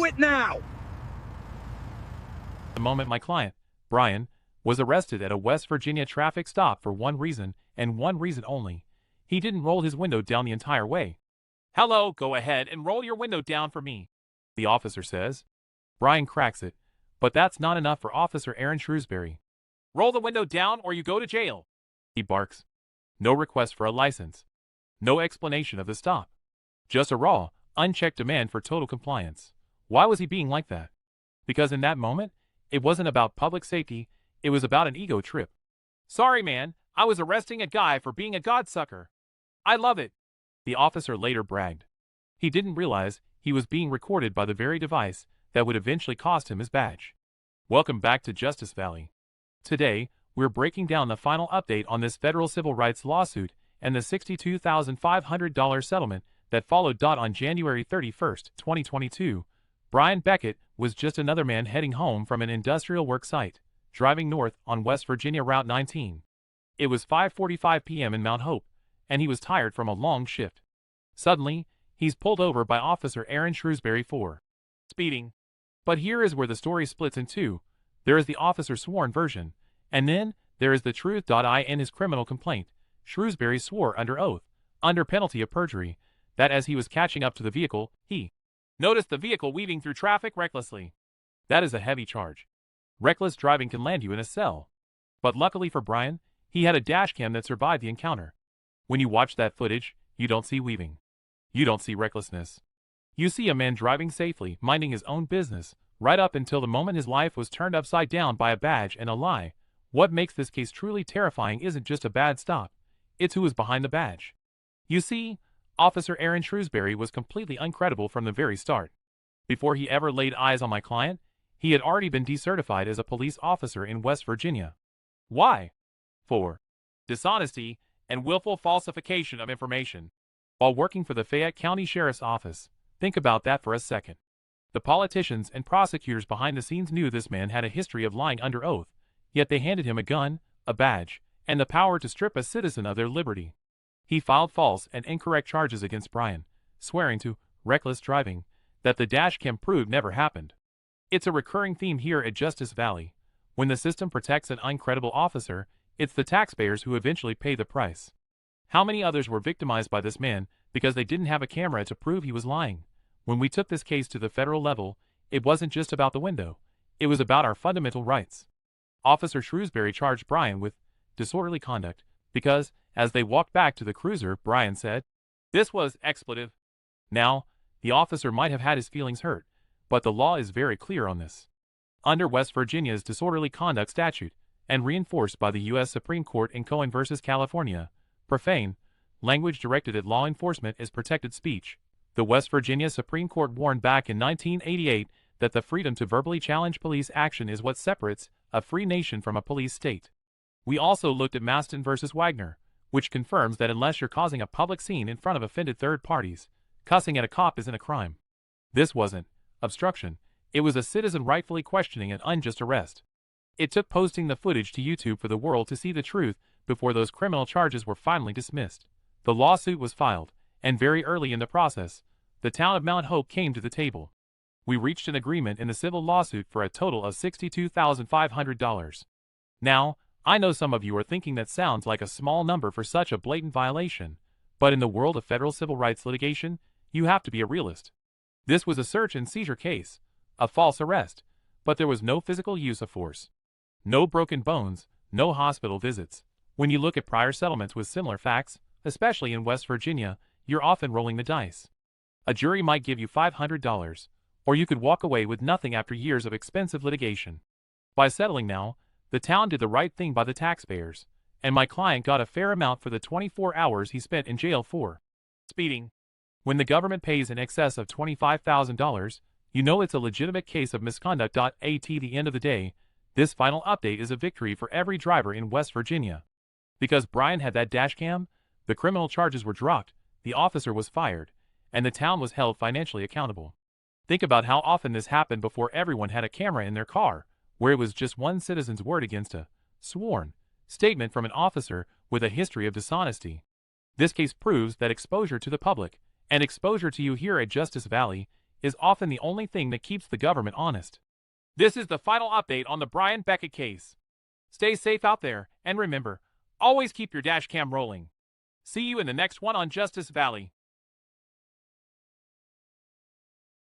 Do it now! The moment my client, Brian, was arrested at a West Virginia traffic stop for one reason, and one reason only. He didn't roll his window down the entire way. "Hello, go ahead and roll your window down for me," the officer says. Brian cracks it, but that's not enough for Officer Aaron Shrewsberry. "Roll the window down or you go to jail," he barks. No request for a license. No explanation of the stop. Just a raw, unchecked demand for total compliance. Why was he being like that? Because in that moment, it wasn't about public safety, it was about an ego trip. "Sorry, man, I was arresting a guy for being a godsucker. I love it," the officer later bragged. He didn't realize he was being recorded by the very device that would eventually cost him his badge. Welcome back to Justice Valley. Today, we're breaking down the final update on this federal civil rights lawsuit and the $62,500 settlement that followed. On January 31, 2022, Brian Beckett was just another man heading home from an industrial work site, driving north on West Virginia Route 19. It was 5:45 p.m. in Mount Hope, and he was tired from a long shift. Suddenly, he's pulled over by Officer Aaron Shrewsberry for speeding. But here is where the story splits in two. There is the officer's sworn version, and then there is the truth. In his criminal complaint, Shrewsberry swore under oath, under penalty of perjury, that as he was catching up to the vehicle, he noticed the vehicle weaving through traffic recklessly. That is a heavy charge. Reckless driving can land you in a cell. But luckily for Brian, he had a dashcam that survived the encounter. When you watch that footage, you don't see weaving. You don't see recklessness. You see a man driving safely, minding his own business, right up until the moment his life was turned upside down by a badge and a lie. What makes this case truly terrifying isn't just a bad stop, it's who is behind the badge. You see, Officer Aaron Shrewsberry was completely uncredible from the very start. Before he ever laid eyes on my client, he had already been decertified as a police officer in West Virginia. Why? For dishonesty and willful falsification of information. While working for the Fayette County Sheriff's Office, think about that for a second. The politicians and prosecutors behind the scenes knew this man had a history of lying under oath, yet they handed him a gun, a badge, and the power to strip a citizen of their liberty. He filed false and incorrect charges against Brian, swearing to reckless driving that the dashcam proved never happened. It's a recurring theme here at Justice Valley. When the system protects an uncredible officer, it's the taxpayers who eventually pay the price. How many others were victimized by this man because they didn't have a camera to prove he was lying? When we took this case to the federal level, it wasn't just about the window. It was about our fundamental rights. Officer Shrewsberry charged Brian with disorderly conduct because, as they walked back to the cruiser, Brian said, "This was expletive." Now, the officer might have had his feelings hurt, but the law is very clear on this. Under West Virginia's disorderly conduct statute, and reinforced by the U.S. Supreme Court in Cohen v. California, profane language directed at law enforcement is protected speech. The West Virginia Supreme Court warned back in 1988 that the freedom to verbally challenge police action is what separates a free nation from a police state. We also looked at Maston v. Wagner, which confirms that unless you're causing a public scene in front of offended third parties, cussing at a cop isn't a crime. This wasn't obstruction. It was a citizen rightfully questioning an unjust arrest. It took posting the footage to YouTube for the world to see the truth before those criminal charges were finally dismissed. The lawsuit was filed, and very early in the process, the town of Mount Hope came to the table. We reached an agreement in the civil lawsuit for a total of $62,500. Now, I know some of you are thinking that sounds like a small number for such a blatant violation, but in the world of federal civil rights litigation, you have to be a realist. This was a search and seizure case, a false arrest, but there was no physical use of force. No broken bones, no hospital visits. When you look at prior settlements with similar facts, especially in West Virginia, you're often rolling the dice. A jury might give you $500, or you could walk away with nothing after years of expensive litigation. By settling now, the town did the right thing by the taxpayers, and my client got a fair amount for the 24 hours he spent in jail for speeding. When the government pays in excess of $25,000, you know it's a legitimate case of misconduct. At the end of the day, this final update is a victory for every driver in West Virginia. Because Brian had that dash cam, the criminal charges were dropped, the officer was fired, and the town was held financially accountable. Think about how often this happened before everyone had a camera in their car, where it was just one citizen's word against a sworn statement from an officer with a history of dishonesty. This case proves that exposure to the public, and exposure to you here at Justice Valley, is often the only thing that keeps the government honest. This is the final update on the Brian Beckett case. Stay safe out there, and remember, always keep your dash cam rolling. See you in the next one on Justice Valley.